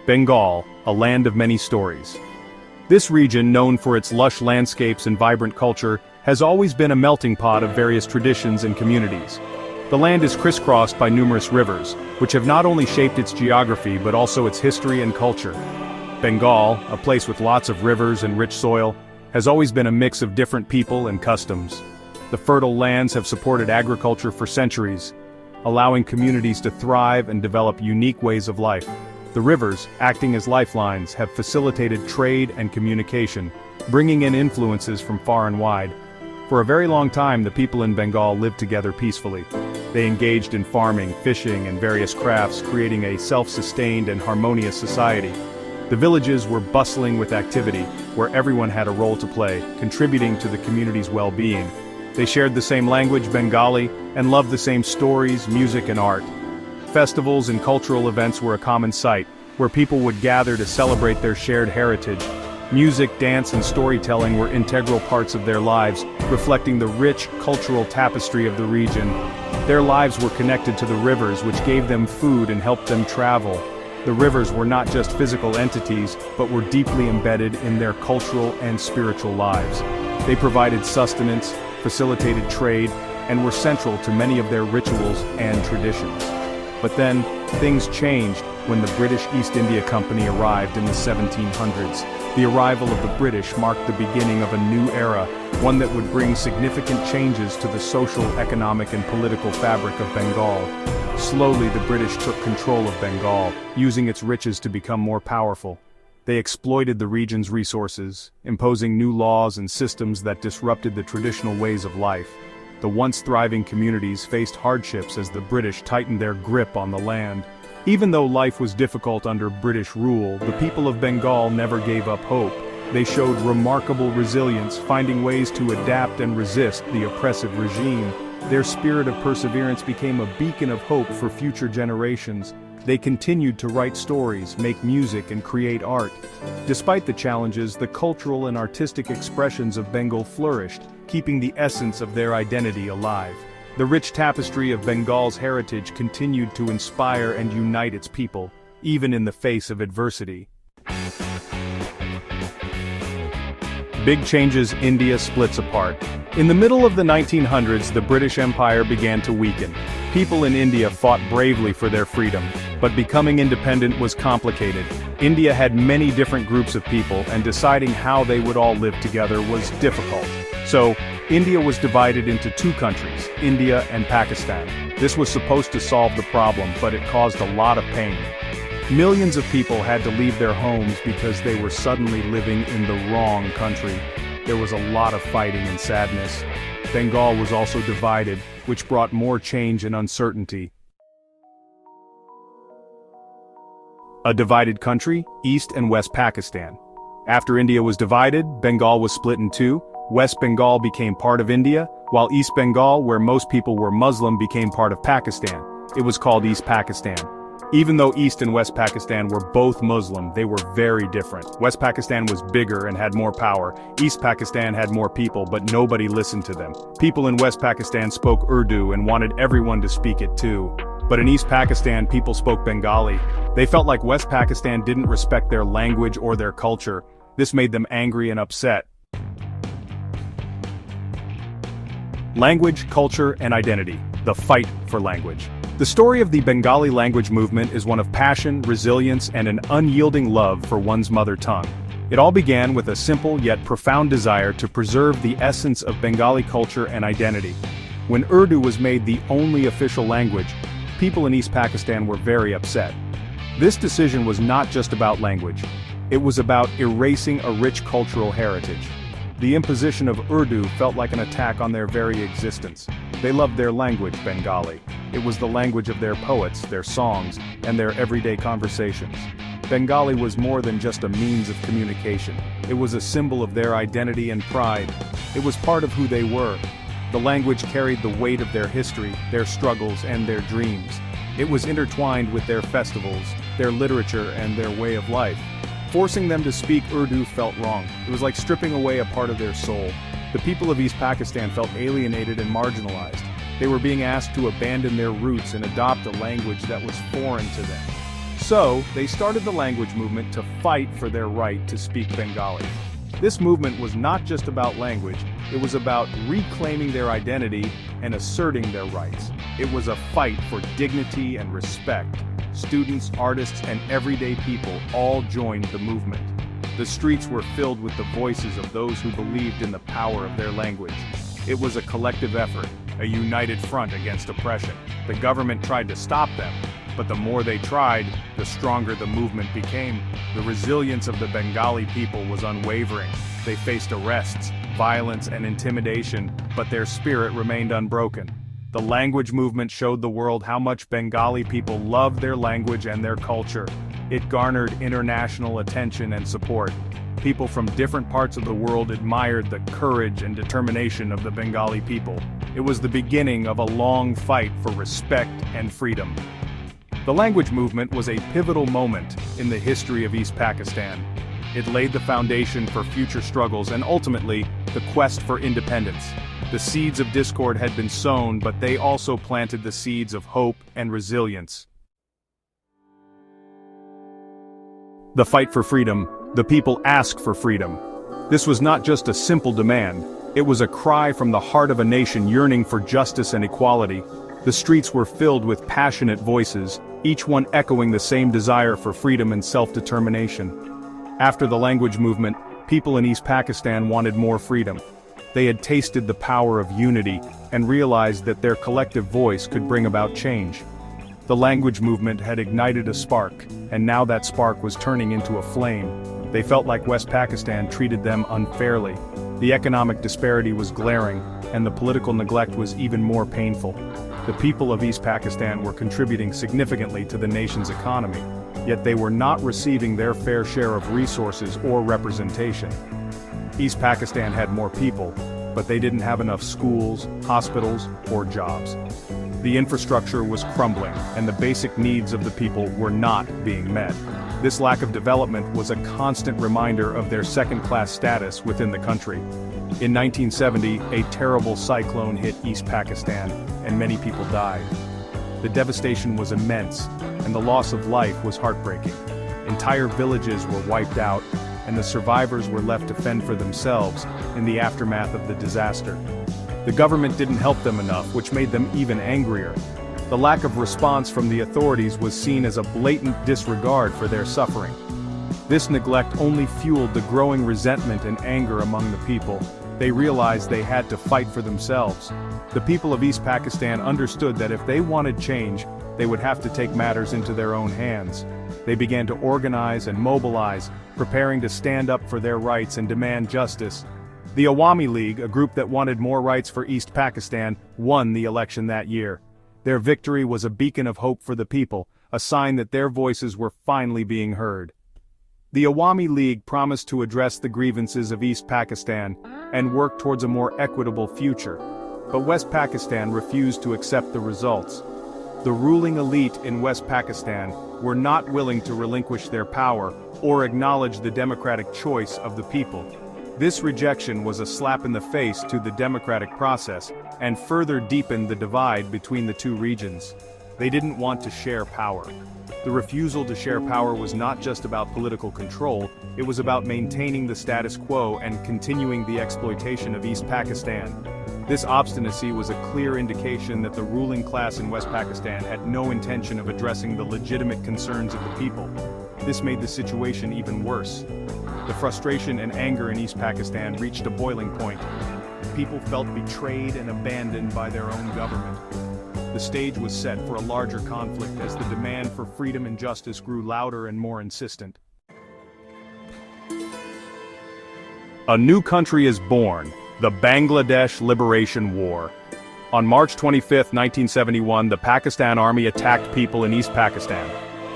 Bengal, a land of many stories. This region, known for its lush landscapes and vibrant culture, has always been a melting pot of various traditions and communities. The land is crisscrossed by numerous rivers, which have not only shaped its geography but also its history and culture. Bengal, a place with lots of rivers and rich soil, has always been a mix of different people and customs. The fertile lands have supported agriculture for centuries, allowing communities to thrive and develop unique ways of life. The rivers, acting as lifelines, have facilitated trade and communication, bringing in influences from far and wide. For a very long time, the people in Bengal lived together peacefully. They engaged in farming, fishing, and various crafts, creating a self-sustained and harmonious society. The villages were bustling with activity, where everyone had a role to play, contributing to the community's well-being. They shared the same language, Bengali, and loved the same stories, music, and art. Festivals and cultural events were a common sight, where people would gather to celebrate their shared heritage. Music, dance, and storytelling were integral parts of their lives, reflecting the rich cultural tapestry of the region. Their lives were connected to the rivers, which gave them food and helped them travel. The rivers were not just physical entities, but were deeply embedded in their cultural and spiritual lives. They provided sustenance, facilitated trade, and were central to many of their rituals and traditions. But then, things changed when the British East India Company arrived in the 1700s. The arrival of the British marked the beginning of a new era, one that would bring significant changes to the social, economic, and political fabric of Bengal. Slowly, the British took control of Bengal, using its riches to become more powerful. They exploited the region's resources, imposing new laws and systems that disrupted the traditional ways of life. The once thriving communities faced hardships as the British tightened their grip on the land. Even though life was difficult under British rule, the people of Bengal never gave up hope. They showed remarkable resilience, finding ways to adapt and resist the oppressive regime. Their spirit of perseverance became a beacon of hope for future generations. They continued to write stories, make music, and create art. Despite the challenges, the cultural and artistic expressions of Bengal flourished, keeping the essence of their identity alive. The rich tapestry of Bengal's heritage continued to inspire and unite its people, even in the face of adversity. Big changes. India splits apart. In the middle of the 1900s, the British Empire began to weaken. People in India fought bravely for their freedom, but becoming independent was complicated. India had many different groups of people, and deciding how they would all live together was difficult. So, India was divided into two countries, India and Pakistan. This was supposed to solve the problem, but it caused a lot of pain. Millions of people had to leave their homes because they were suddenly living in the wrong country. There was a lot of fighting and sadness. Bengal was also divided, which brought more change and uncertainty. A divided country, East and West Pakistan. After India was divided, Bengal was split in two. West Bengal became part of India, while East Bengal, where most people were Muslim, became part of Pakistan. It was called East Pakistan. Even though East and West Pakistan were both Muslim, they were very different. West Pakistan was bigger and had more power. East Pakistan had more people, but nobody listened to them. People in West Pakistan spoke Urdu and wanted everyone to speak it too. But in East Pakistan, people spoke Bengali. They felt like West Pakistan didn't respect their language or their culture. This made them angry and upset. Language, culture, and identity. The fight for language. The story of the Bengali language movement is one of passion, resilience, and an unyielding love for one's mother tongue. It all began with a simple yet profound desire to preserve the essence of Bengali culture and identity. When Urdu was made the only official language, people in East Pakistan were very upset. This decision was not just about language. It was about erasing a rich cultural heritage. The imposition of Urdu felt like an attack on their very existence. They loved their language, Bengali. It was the language of their poets, their songs, and their everyday conversations. Bengali was more than just a means of communication. It was a symbol of their identity and pride. It was part of who they were. The language carried the weight of their history, their struggles, and their dreams. It was intertwined with their festivals, their literature, and their way of life. Forcing them to speak Urdu felt wrong. It was like stripping away a part of their soul. The people of East Pakistan felt alienated and marginalized. They were being asked to abandon their roots and adopt a language that was foreign to them. So, they started the language movement to fight for their right to speak Bengali. This movement was not just about language, it was about reclaiming their identity and asserting their rights. It was a fight for dignity and respect. Students, artists, and everyday people all joined the movement. The streets were filled with the voices of those who believed in the power of their language. It was a collective effort, a united front against oppression. The government tried to stop them, but the more they tried, the stronger the movement became. The resilience of the Bengali people was unwavering. They faced arrests, violence, and intimidation, but their spirit remained unbroken. The language movement showed the world how much Bengali people loved their language and their culture. It garnered international attention and support. People from different parts of the world admired the courage and determination of the Bengali people. It was the beginning of a long fight for respect and freedom. The language movement was a pivotal moment in the history of East Pakistan. It laid the foundation for future struggles and ultimately, the quest for independence. The seeds of discord had been sown, but they also planted the seeds of hope and resilience. The fight for freedom, the people asked for freedom. This was not just a simple demand, it was a cry from the heart of a nation yearning for justice and equality. The streets were filled with passionate voices, each one echoing the same desire for freedom and self-determination. After the language movement, people in East Pakistan wanted more freedom. They had tasted the power of unity and realized that their collective voice could bring about change. The language movement had ignited a spark, and now that spark was turning into a flame. They felt like West Pakistan treated them unfairly. The economic disparity was glaring, and the political neglect was even more painful. The people of East Pakistan were contributing significantly to the nation's economy, yet they were not receiving their fair share of resources or representation. East Pakistan had more people, but they didn't have enough schools, hospitals, or jobs. The infrastructure was crumbling, and the basic needs of the people were not being met. This lack of development was a constant reminder of their second-class status within the country. In 1970, a terrible cyclone hit East Pakistan, and many people died. The devastation was immense, and the loss of life was heartbreaking. Entire villages were wiped out, and the survivors were left to fend for themselves in the aftermath of the disaster. The government didn't help them enough, which made them even angrier. The lack of response from the authorities was seen as a blatant disregard for their suffering. This neglect only fueled the growing resentment and anger among the people. They realized they had to fight for themselves. The people of East Pakistan understood that if they wanted change, they would have to take matters into their own hands. They began to organize and mobilize, preparing to stand up for their rights and demand justice. The Awami League, a group that wanted more rights for East Pakistan, won the election that year. Their victory was a beacon of hope for the people, a sign that their voices were finally being heard. The Awami League promised to address the grievances of East Pakistan and work towards a more equitable future. But West Pakistan refused to accept the results. The ruling elite in West Pakistan were not willing to relinquish their power or acknowledge the democratic choice of the people. This rejection was a slap in the face to the democratic process and further deepened the divide between the two regions. They didn't want to share power. The refusal to share power was not just about political control, it was about maintaining the status quo and continuing the exploitation of East Pakistan. This obstinacy was a clear indication that the ruling class in West Pakistan had no intention of addressing the legitimate concerns of the people. This made the situation even worse. The frustration and anger in East Pakistan reached a boiling point. People felt betrayed and abandoned by their own government. The stage was set for a larger conflict as the demand for freedom and justice grew louder and more insistent. A new country is born, the Bangladesh Liberation War. On March 25, 1971, the Pakistan Army attacked people in East Pakistan.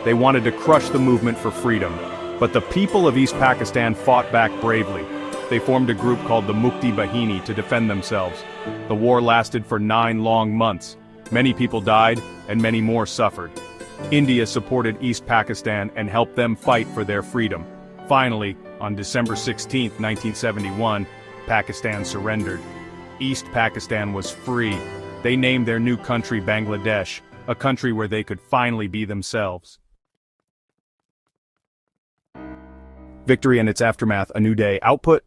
They wanted to crush the movement for freedom. But the people of East Pakistan fought back bravely. They formed a group called the Mukti Bahini to defend themselves. The war lasted for 9 long months. Many people died, and many more suffered. India supported East Pakistan and helped them fight for their freedom. Finally, on December 16, 1971, Pakistan surrendered. East Pakistan was free. They named their new country Bangladesh, a country where they could finally be themselves. Victory and its aftermath, a new day. Output,